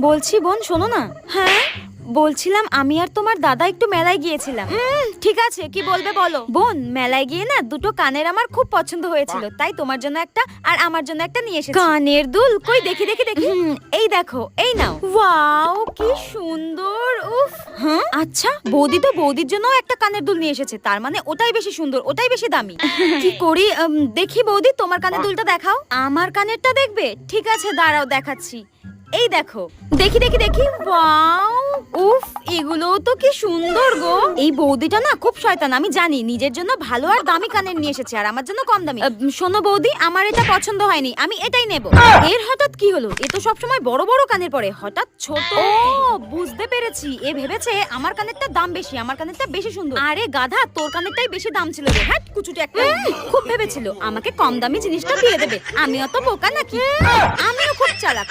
বলছি বোন শোনো না। হ্যাঁ বলছিলাম আমি আর তোমার দাদা একটু মেলায় গিয়েছিলাম। ঠিক আছে কি বলবে বলো। বোন মেলায় গিয়ে না দুটো কানের আমার খুব পছন্দ হয়েছিল, তাই তোমার জন্য একটা আর আমার জন্য একটা নিয়ে এসেছি। কানের দুল কই দেখি দেখি দেখি। এই দেখো, এই নাও। ওয়াও কি সুন্দর। উফ। হ্যাঁ আচ্ছা বৌদি তো বৌদির জন্য একটা কানের দুল নিয়ে এসেছে, তার মানে ওটাই বেশি সুন্দর, ওটাই বেশি দামি। কি করি দেখি বৌদি তোমার কানের দুলটা দেখাও। আমার কানেরটা দেখবে? ঠিক আছে দাঁড়াও দেখাচ্ছি। এই দেখো, দেখি দেখি দেখি। ওয়াও উফ এগুলো তো কি সুন্দর গো। এই বৌদিটা না খুব শয়তান, আমি জানি। নিজের জন্য ভালো আর দামি কানের নিয়ে এসেছে আর আমার জন্য কম দামি। শোনো বৌদি, আমার এটা পছন্দ হয়নি, আমি এটাই নেব। এর হঠাৎ কি হলো? এ তো সবসময় বড় বড় কানের পরে, হঠাৎ ছোট। ও বুঝতে পেরেছি, এ ভেবেছে আমার কানেরটা দাম বেশি, আমার কানেরটা বেশি সুন্দর। আরে গাধা, তোর কানেরটাই বেশি দাম ছিল রে। হ্যাঁ কুচুটে একটা। খুব ভেবেছিল আমাকে কম দামি জিনিসটা দিয়ে দেবে। আমিও তো বোকা নাকি? আমিও খুব চালাক।